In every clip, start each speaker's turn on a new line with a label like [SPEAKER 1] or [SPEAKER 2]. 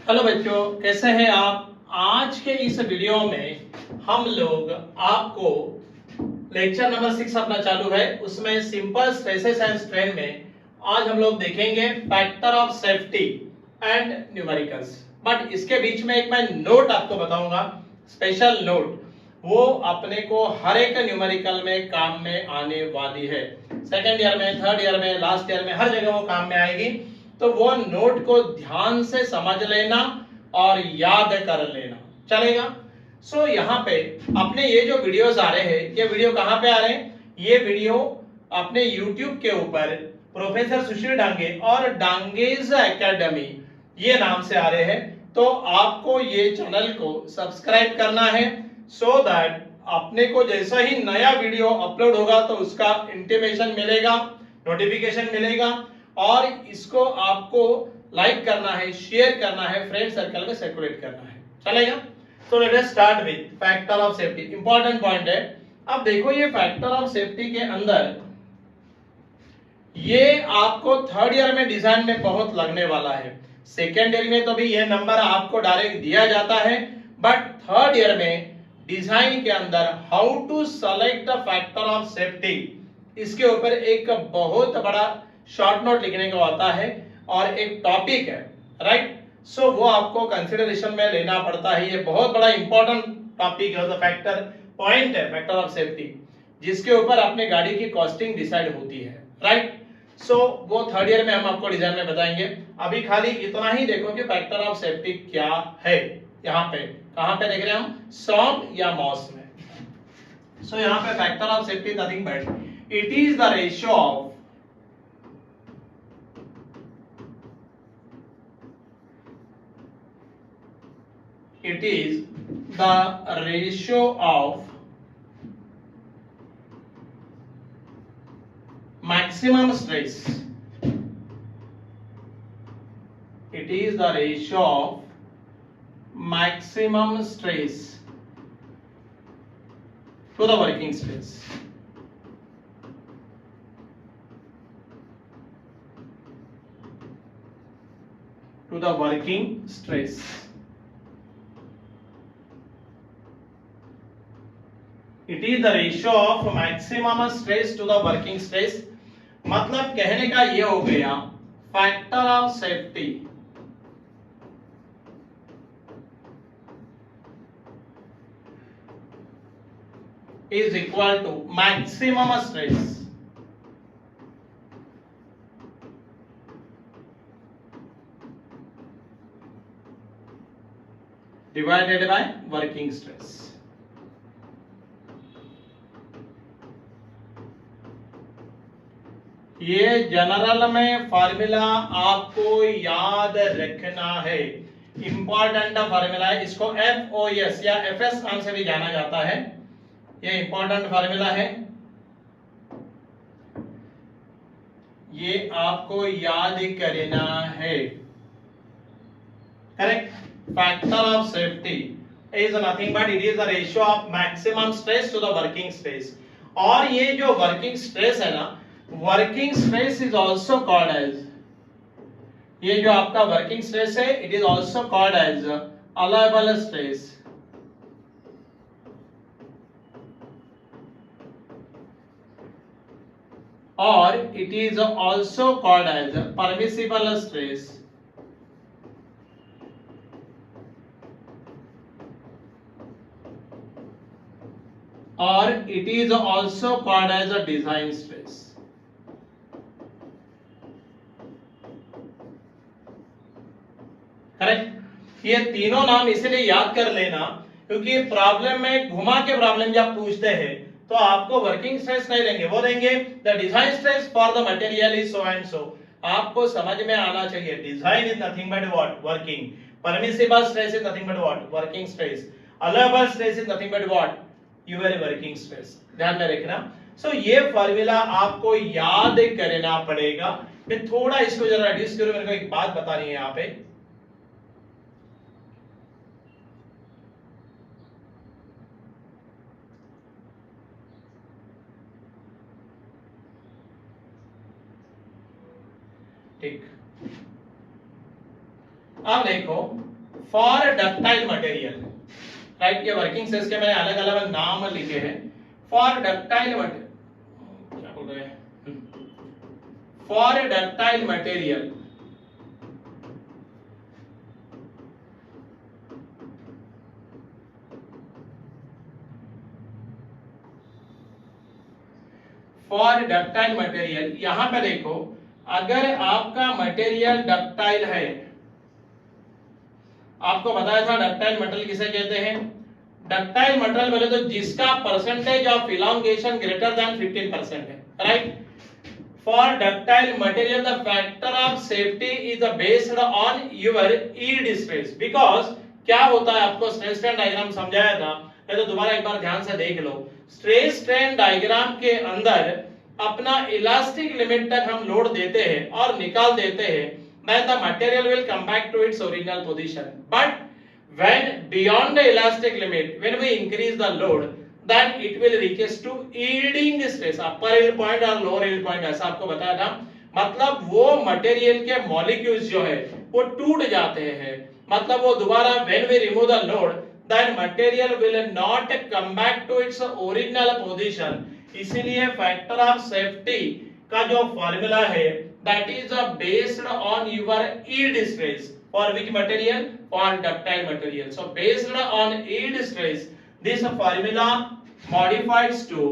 [SPEAKER 1] Hello बच्चों, कैसे हैं आप। आज के इस वीडियो में हम लोग आपको लेक्चर नंबर 6 अपना चालू है, उसमें सिंपल स्ट्रेसेस एंड स्ट्रेन में आज हम लोग देखेंगे factor of safety and numericals. But इसके बीच में एक मैं नोट आपको बताऊंगा, स्पेशल नोट, वो अपने को हर एक न्यूमेरिकल में काम में आने वाली है। सेकेंड ईयर में, थर्ड ईयर में, लास्ट ईयर में, हर जगह वो काम में आएगी। तो वो नोट को ध्यान से समझ लेना और याद कर लेना, चलेगा। सो यहाँ पे अपने ये जो वीडियोस आ रहे हैं, ये वीडियो कहाँ पे आ रहे हैं? ये वीडियो अपने YouTube के ऊपर प्रोफेसर सुशील डांगे और डांगेज एकेडमी ये नाम से आ रहे हैं। तो आपको ये चैनल को सब्सक्राइब करना है, सो दैट अपने को जैसा ही नया वीडियो अपलोड होगा तो उसका इंटीमेशन मिलेगा, नोटिफिकेशन मिलेगा। और इसको आपको लाइक करना है, शेयर करना है, फ्रेंड सर्कल में सर्कुलेट करना है, चलेगा। तो let us start with factor of safety. Important point है। अब देखो, ये फैक्टर ऑफ सेफ्टी के अंदर ये आपको थर्ड ईयर में डिजाइन में बहुत लगने वाला है। सेकेंड ईयर में तो भी ये नंबर आपको डायरेक्ट दिया जाता है, बट थर्ड ईयर में डिजाइन के अंदर how to select the factor of safety, इसके ऊपर एक बहुत बड़ा शॉर्ट नोट लिखने को आता है और एक टॉपिक है, राइट। सो वो आपको कंसिडरेशन में लेना पड़ता है। ये बहुत बड़ा इंपॉर्टेंट टॉपिक है, फैक्टर पॉइंट है, फैक्टर ऑफ सेफ्टी, जिसके ऊपर अपने गाड़ी की कॉस्टिंग डिसाइड होती है, राइट। सो वो थर्ड ईयर में हम आपको डिजाइन में बताएंगे। अभी खाली इतना ही देखो कि फैक्टर ऑफ सेफ्टी क्या है। यहाँ पे कहां पे देख रहे हैं हम? सॉम या मॉस में। सो यहाँ पे factor of safety nothing but it is the ratio of it is the ratio of maximum stress. It is the ratio of maximum stress to the working stress. To the working stress. It is the ratio of maximum stress to the working stress। मतलब कहने का ये हो गया, factor of safety is equal to maximum stress divided by working stress। ये general में formula आपको याद रखना है, इंपॉर्टेंट फार्मूला है। इसको FOS या FS नाम से भी जाना जाता है। ये इंपॉर्टेंट फार्मूला है, ये आपको याद करना है, correct. Factor of safety is nothing but it is the ratio of maximum stress to the working stress. और ये जो वर्किंग स्ट्रेस है ना, working stress is also called as, ये जो आपका वर्किंग स्ट्रेस है, it is also called as allowable stress और it is also called as permissible stress और it is also called as a design stress. Correct. ये तीनों नाम इसलिए याद कर लेना क्योंकि प्रॉब्लम में घुमा के प्रॉब्लम जब पूछते हैं तो आपको वर्किंग स्ट्रेस नहीं देंगे, वो देंगे the design stress for the material is so and so. आपको समझ में आना चाहिए, design is nothing but what? Working. Permissible stress is nothing but what? Working stress. Allowable stress is nothing but what? Your working stress. ध्यान में रखना। सो ये formula आपको याद करना पड़ेगा। मैं थोड़ा इसको जरा रिड्यूस करूं, मेरे को एक बात बतानी है यहाँ पे। ठीक, अब देखो फॉर डक्टाइल मटेरियल, राइट, ये वर्किंग स्ट्रेस के मैंने अलग अलग नाम लिखे हैं। फॉर डक्टाइल मटेरियल, क्या बोल रहे हैं, for ductile material for ductile material, यहां पे देखो, अगर आपका मटेरियल डक्टाइल है, आपको बताया था डक्टाइल मटेरियल किसे कहते हैं। डक्टाइल मटेरियल बोले तो जिसका percentage of elongation greater than 15% है, right. For ductile material the factor of safety is based on your yield stress, because क्या होता है, आपको स्ट्रेस स्ट्रेन डायग्राम समझाया था, तो दोबारा एक बार ध्यान से देख लो। स्ट्रेस स्ट्रेन डायग्राम के अंदर अपना इलास्टिक लिमिट तक हम लोड देते हैं और निकाल देते हैं, then the material will come back to its original position. But when beyond the elastic limit, when we increase the load, then it will reach to yielding stress, upper yield point और lower yield point, ऐसा आपको बताया था। मतलब वो material के molecules जो है वो टूट जाते हैं, मतलब वो दोबारा when we remove the load, then material will not come back to its original position। इसीलिए फैक्टर ऑफ सेफ्टी का जो फॉर्मूला है that is based on your yield stress for which material, for ductile material। So based on yield stress, this formula modifies to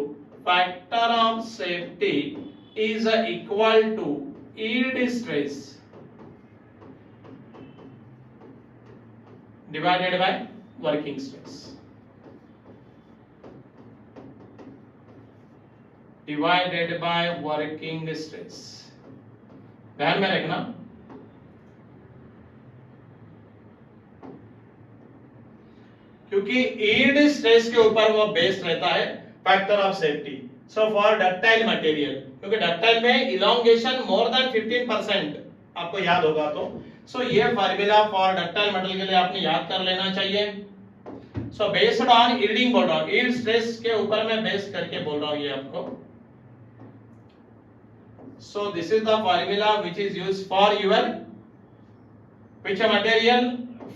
[SPEAKER 1] factor of safety is equal to yield stress divided by working stress, divided by working stress। ध्यान में रखना, क्योंकि yield stress के ऊपर वो based रहता है factor of safety. So for ductile material, क्योंकि डक्टाइल में इलॉन्गेशन मोर देन 15% आपको याद होगा, तो सो ये फार्मूला फॉर डक्टाइल मटेरियल के लिए आपने याद कर लेना चाहिए। सो बेस्ड ऑन यील्डिंग बोल रहा हूं, यील्ड स्ट्रेस के ऊपर मैं बेस करके बोल रहा हूं ये आपको। So this is the formula which is used for your which material,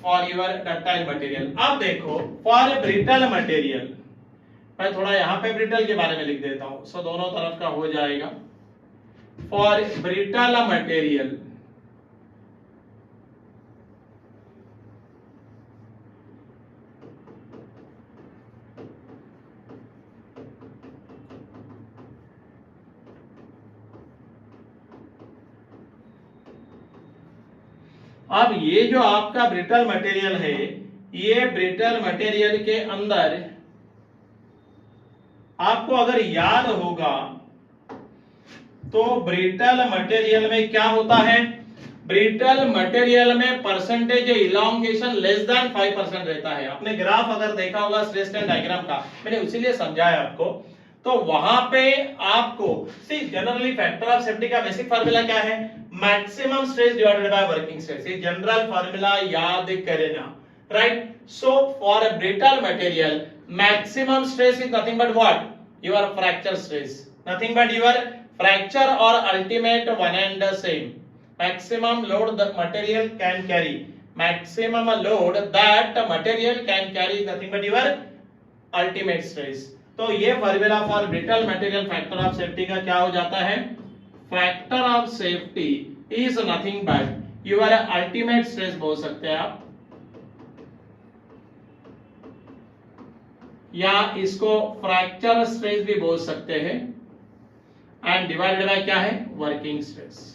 [SPEAKER 1] for your ductile material। अब देखो for brittle material, मैं थोड़ा यहाँ पे brittle के बारे में लिख देता हूँ, so दोनों तरफ का हो जाएगा। For brittle material, अब ये जो आपका ब्रिटल मटेरियल है, ये ब्रिटल मटेरियल के अंदर आपको अगर याद होगा तो ब्रिटल मटेरियल में क्या होता है, ब्रिटल मटेरियल में परसेंटेज इलॉन्गेशन लेस देन 5% रहता है। आपने ग्राफ अगर देखा होगा स्ट्रेस स्ट्रेन डायग्राम का, मैंने उसीलिए समझाया आपको, तो वहां पे आपको see generally factor of safety का बेसिक फार्मूला क्या है, maximum stress divided by working stress. ये जनरल फार्मूला याद करना, right. So for a brittle material maximum stress is nothing but what, your fracture stress, nothing but your fracture और ultimate one and the same. Maximum load the material can carry, maximum load that material can carry nothing but your ultimate stress. तो ये formula for brittle material factor of safety का क्या हो जाता है, factor of safety is nothing but your ultimate stress बोल सकते हैं आप, या इसको फ्रैक्चर स्ट्रेस भी बोल सकते हैं, एंड डिवाइडेड बाय क्या है, वर्किंग स्ट्रेस।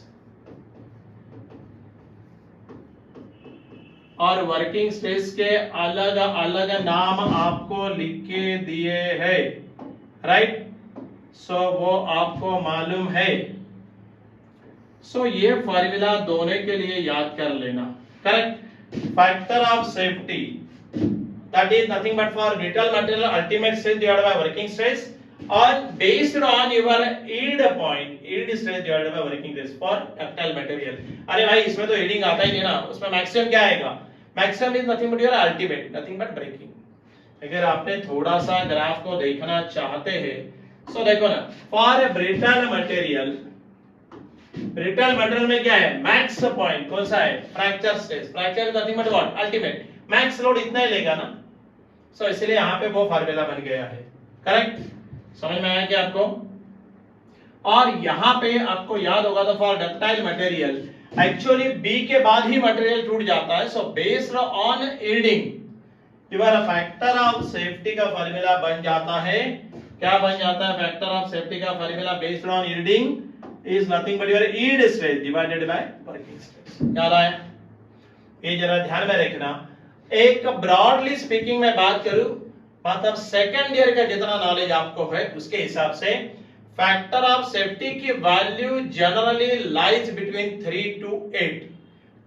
[SPEAKER 1] और वर्किंग स्ट्रेस के अलग अलग नाम आपको लिख के दिए हैं, राइट। सो वो आपको मालूम है। सो ये फार्मूला दोनों के लिए याद कर लेना, correct. Factor of safety that is nothing but for brittle material ultimate stress divided by working stress, और based on your yield point, yield stress divided by working stress for ductile material. अरे भाई इसमें तो yielding आता ही नहीं ना, उसमें maximum क्या आएगा, maximum is nothing but your ultimate, nothing but breaking. अगर आपने थोड़ा सा ग्राफ को देखना चाहते हैं, सो देखो ना, for brittle material brittle material में क्या है, मैक्स पॉइंट कौन सा है, fracture stress, fracture is nothing but what, ultimate max load इतना ही लेगा ना, सो इसलिए यहाँ पे वो फार्मूला बन गया है, करेक्ट, समझ में आया क्या आपको। और यहाँ पे आपको याद होगा तो for ductile material actually B के बाद ही मटेरियल टूट जाता है, so based on yielding your factor of safety का फार्मूला बन जाता है, क्या बन जाता है, फैक्टर ऑफ सेफ्टी का formula based on yielding is nothing but your yield stress divided by working stress. याद आया, ये जरा ध्यान में रखना। एक ब्रॉडली स्पीकिंग में बात करूं, मतलब सेकंड ईयर का जितना नॉलेज आपको है उसके हिसाब से फैक्टर ऑफ सेफ्टी की value generally lies between 3 to 8,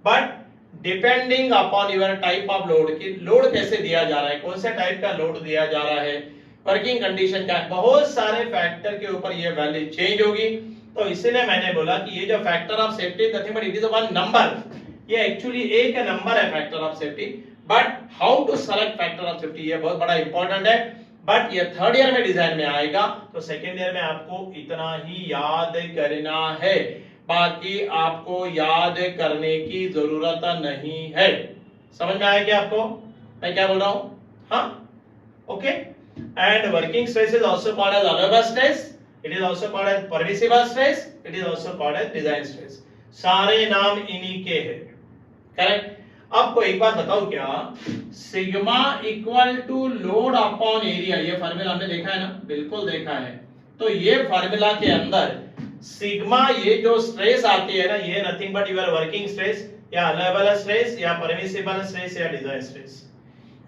[SPEAKER 1] but depending upon your type of load, की लोड कैसे दिया जा रहा है, कौन से टाइप का लोड दिया जा रहा है, वर्किंग कंडीशन का, बहुत सारे फैक्टर के ऊपर ये वैल्यू चेंज होगी। तो इसलिए मैंने बोला कि ये जो factor of safety nothing but it is one number, ये एक्चुअली एक नंबर है factor of safety, but how to select factor of safety ये बहुत बड़ा इंपॉर्टेंट है, बट ये थर्ड ईयर में डिजाइन में आएगा, तो सेकेंड ईयर में आपको इतना ही याद करना है, बाकी आपको याद करने की जरूरत नहीं है। समझ में आया क्या आपको मैं क्या बोल रहा हूं, हाँ, okay. And working stress is also called as allowable stress, it is also called as permissible stress, it is also called as design stress, सारे नाम इन्हीं के हैं, करेक्ट। आपको एक बात बताओ, क्या sigma equal to load upon area, ये फार्मूला हमने देखा है ना, बिल्कुल देखा है। तो ये फार्मूला के अंदर सिग्मा, ये जो स्ट्रेस आती है ना, ये nothing but your working stress या अलाउएबल स्ट्रेस या परमिसिबल स्ट्रेस या डिजाइन स्ट्रेस,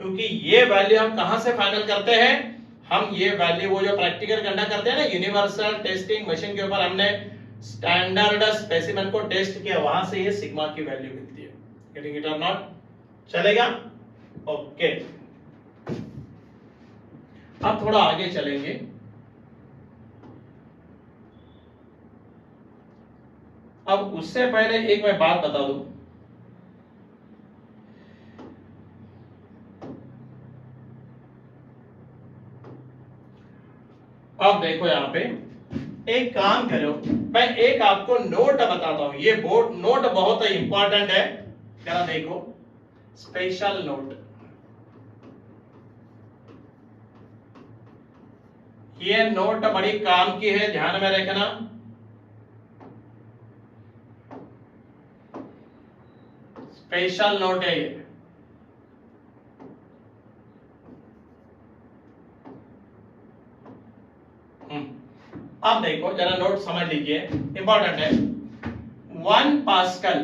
[SPEAKER 1] क्योंकि ये वैल्यू हम कहां से फाइनल करते हैं, हम ये वैल्यू वो जो प्रैक्टिकल करना करते हैं ना यूनिवर्सल टेस्टिंग मशीन के ऊपर, हमने स्टैंडर्ड स्पेसिमेन को टेस्ट किया, वहां से ये सिग्मा की वैल्यू मिलती है, गेटिंग इट और नॉट, चलेगा, ओके। अब थोड़ा आगे चलेंगे, अब उससे पहले एक मैं बात बता दूं, अब देखो यहां पे एक काम करो, मैं एक आपको नोट बताता हूं, ये बोर्ड नोट बहुत ही इंपॉर्टेंट है, जरा देखो, स्पेशल नोट, ये नोट बड़ी काम की है, ध्यान में रखना। स्पेशल नोट है ये, अब देखो जरा नोट समझ लीजिए, इंपॉर्टेंट है। 1 पास्कल,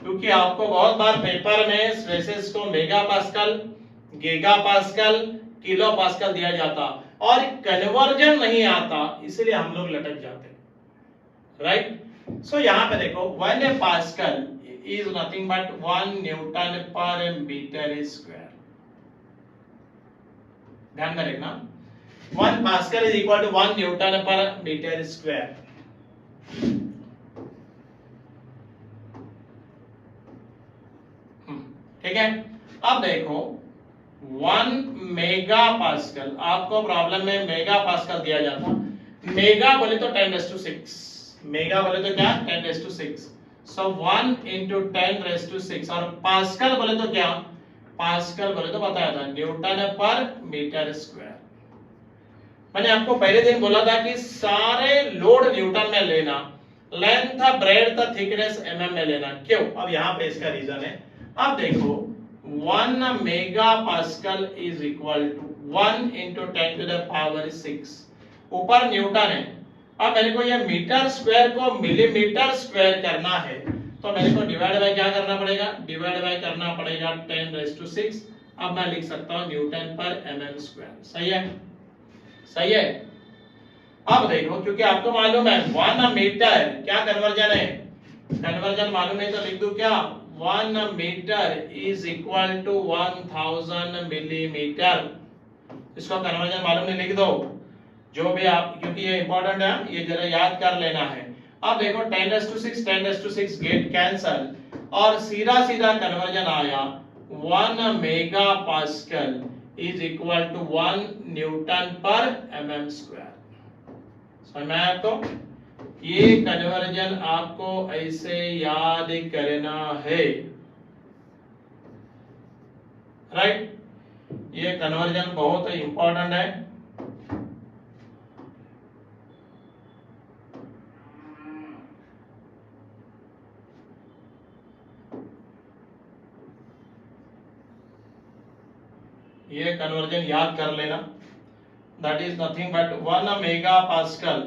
[SPEAKER 1] क्योंकि आपको बहुत बार पेपर में स्ट्रेसेस को mega pascal, giga pascal, kilo pascal दिया जाता और कन्वर्जन नहीं आता, इसलिए हम लोग लटक जाते, राइट। सो यहां पे देखो 1 pascal is nothing but 1 newton per metre square, ध्यान में रखना, 1 pascal is equal to 1 newton per metre square. ठीक है, अब देखो 1 मेगा पास्कल, आपको प्रॉब्लम में मेगा पास्कल दिया जाता, मेगा बोले तो 10⁶, मेगा बोले तो क्या 10⁶, सो 1 into 10⁶, और पास्कल बोले तो क्या, पास्कल बोले तो बताया था न्यूटन पर मीटर स्क्वायर। मैंने आपको पहले दिन बोला था कि सारे लोड न्यूटन में लेना, लेंथ, ब्रेड्थ, थिकनेस mm में लेना, क्यों, अब यहाँ पे इसका रीजन है। अब देखो 1 mega pascal is equal to 1 into 10⁶, ऊपर न्यूटन है, अब मेरे को ये मीटर स्क्वायर को मिलीमीटर स्क्वायर करना है, तो मेरे को डिवाइड बाय क्या करना पड़ेगा, डिवाइड बाय करना पड़ेगा 10⁶, अब मैं लिख सकता हूं न्यूटन पर mm स्क्वायर, सही है, सही है। अब देखो, क्योंकि आपको मालूम है 1 मीटर क्या कन्वर्जन है, कन्वर्जन मालूम नहीं तो लिख दूं क्या, 1 metre is equal to 1000 millimetre, इसको कन्वर्जन मालूम नहीं लिख दो, जो भी आप, क्योंकि ये इंपॉर्टेंट है, ये जरा याद कर लेना है। अब देखो 10⁶ गेट कैंसल, और सीधा सीधा कन्वर्जन आया 1 mega pascal is equal to 1 newton per mm square, समझ में आया आपको, ये कन्वर्जन आपको ऐसे याद करना है, राइट। ये कन्वर्जन बहुत इंपॉर्टेंट है। ये कन्वर्जन याद कर लेना। That is nothing but 1 mega pascal.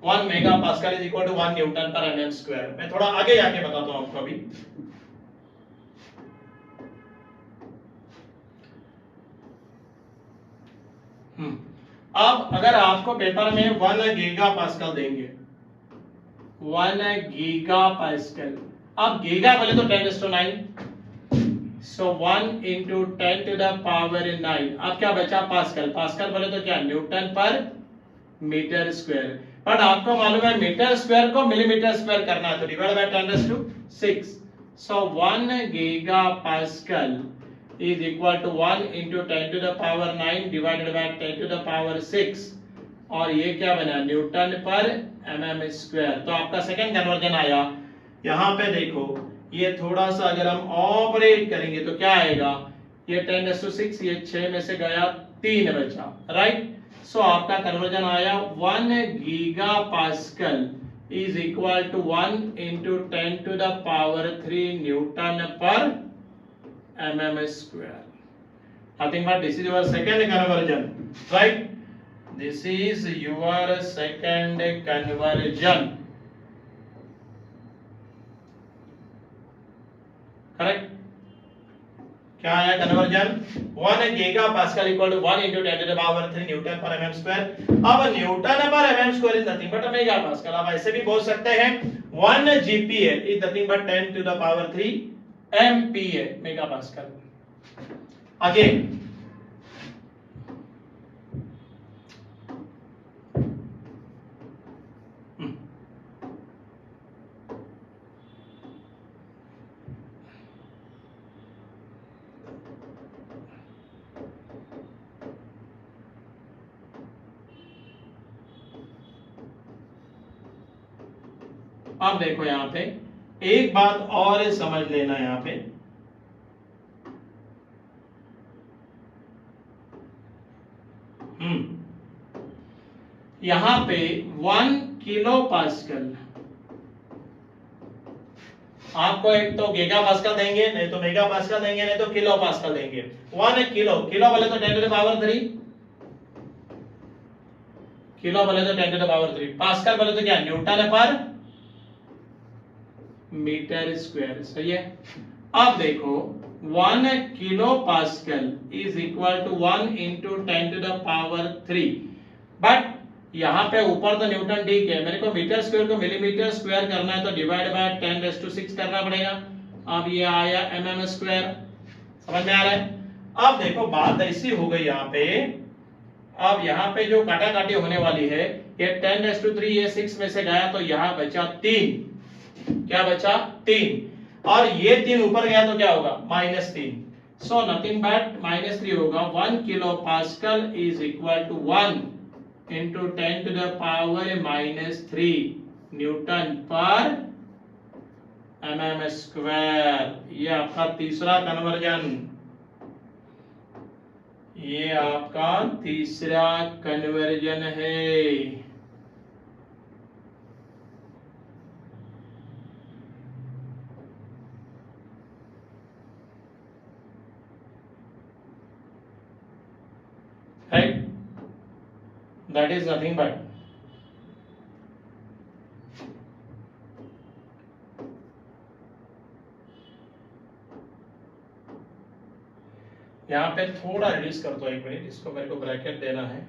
[SPEAKER 1] 1 mega pascal is equal to 1 newton per MM square. मैं थोड़ा आगे जाके बताता हूं आपको अभी। अब अगर आपको पेपर में 1 गीगा पास्कल देंगे, 1 गीगा पास्कल, अब गीगा बोले तो 10⁹, सो 1 इंटू 10⁹9। अब क्या बचा पास्कल, पास्कल बोले तो क्या Newton per metre square. But आपको मालूम है मीटर स्क्वायर को मिलीमीटर स्क्वायर करना है तो divide by 10⁶। So 1 giga pascal is equal to 1 into 10⁹9 divided by 10⁶। और ये क्या बना न्यूटन पर एमएम स्क्वायर। तो आपका सेकंड कन्वर्जन आया। यहां पे देखो ये थोड़ा सा अगर हम ऑपरेट करेंगे तो क्या आएगा, ये 10⁶, ये 6 में से गया 3 बचा, राइट। सो आपका कन्वर्जन आया 1 giga pascal is equal to 1 into 10⁻³ newton per mm square. Nothing but this is your second conversion, right? This is your second conversion, correct? क्या आया conversion, 1 giga pascal equal to 1 into 10⁻³ newton per mm square. अब newton per mm square is nothing but mega pascal. आप ऐसे भी बोल सकते हैं 1 GPa is nothing but 10⁻³ MPa mega pascal. Again अब देखो यहां पे एक बात और समझ लेना, यहां पे यहां पे 1 किलो पास्कल आपको एक तो गीगा पास्कल देंगे, नहीं तो मेगा पास्कल देंगे, नहीं तो किलो पास्कल देंगे। 1 किलो, किलो बोले तो 10⁻³ किलो बोले तो 10⁻³, पास्कल बोले तो क्या न्यूटन पर मीटर स्क्वायर, सही है। अब देखो 1 kilo pascal is equal to 1 into 10⁻³। But यहाँ पे ऊपर तो न्यूटन ठीक है, मेरे को मीटर स्क्वायर को मिलीमीटर स्क्वायर करना है तो डिवाइड बाय 10⁶ करना पड़ेगा। अब ये आया mm स्क्वायर, समझ में आ रहा है। अब देखो बात ऐसी हो गई यहाँ पे, अब यहाँ पे जो काटा काटी होने वाली है, ये 10⁻³ ये 6 में से गया तो यहाँ बचा 3। क्या बचा 3, और ये 3 ऊपर गया तो क्या होगा -3। सो नथिंग बट -3 होगा। 1 kilo pascal is equal to 1 into 10⁻³ newton per mm square. ये आपका तीसरा कन्वर्जन, ये आपका तीसरा कन्वर्जन है। Right, that is nothing but यहाँ पे थोड़ा रिड्यूस कर दो, 1 मिनट, इसको मेरे को ब्रैकेट देना है।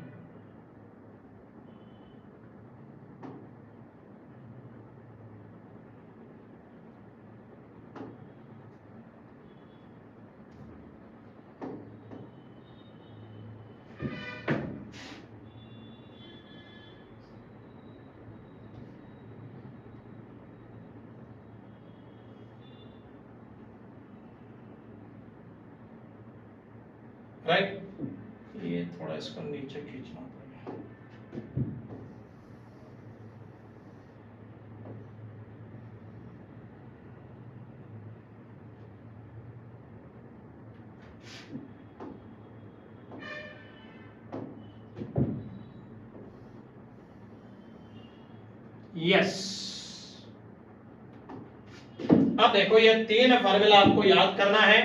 [SPEAKER 1] राइट, ये थोड़ा इसको नीचे खींचना पड़ेगा। यस। अब देखो ये तीन फार्मूला आपको याद करना है।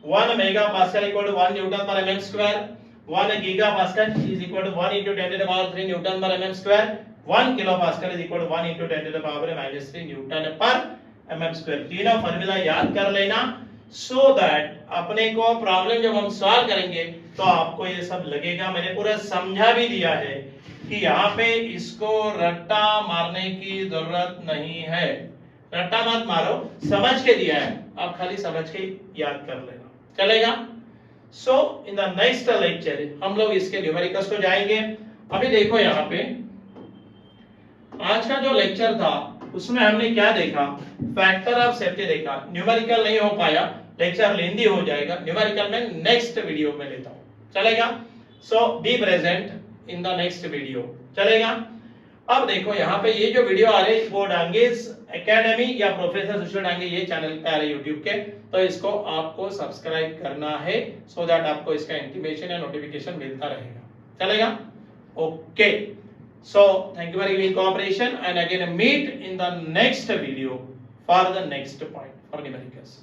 [SPEAKER 1] 1 mega pascal equal to 1 newton per MM square, 1 giga pascal is equal to 1 into 10 to the power 3 newton per MM square, 1 kilo pascal is equal to 1 into 10 to the power -3 newton per MM square. तीनों formula याद कर लेना, so that अपने को problem जब हम solve करेंगे तो आपको ये सब लगेगा। मैंने पूरा समझा भी दिया है कि यहाँ पे इसको रट्टा मारने की जरूरत नहीं है, रट्टा मत मारो, समझ के दिया है, आप खाली समझ के याद कर लेना, चलेगा। सो इन द नेक्स्ट लेक्चर हम लोग इसके न्यूमेरिकल्स को जाएंगे। अभी देखो यहाँ पे आज का जो लेक्चर था उसमें हमने क्या देखा, फैक्टर ऑफ सेफ्टी देखा। न्यूमेरिकल नहीं हो पाया, लेक्चर लेंदी हो जाएगा, न्यूमेरिकल में नेक्स्ट वीडियो में लेता हूं, चलेगा। So be present in the next video, चलेगा। अब देखो यहाँ पे ये जो वीडियो आ रही है वो डांगेज एकेडमी या प्रोफेसर सुशील डांगे ये चैनल पे आ रहे यूट्यूब के, तो इसको आपको सब्सक्राइब करना है सो दैट आपको इसका इंटीमेशन या नोटिफिकेशन मिलता रहेगा, चलेगा। Okay, so thank you for giving cooperation and again meet in the next video for the next point for numericals.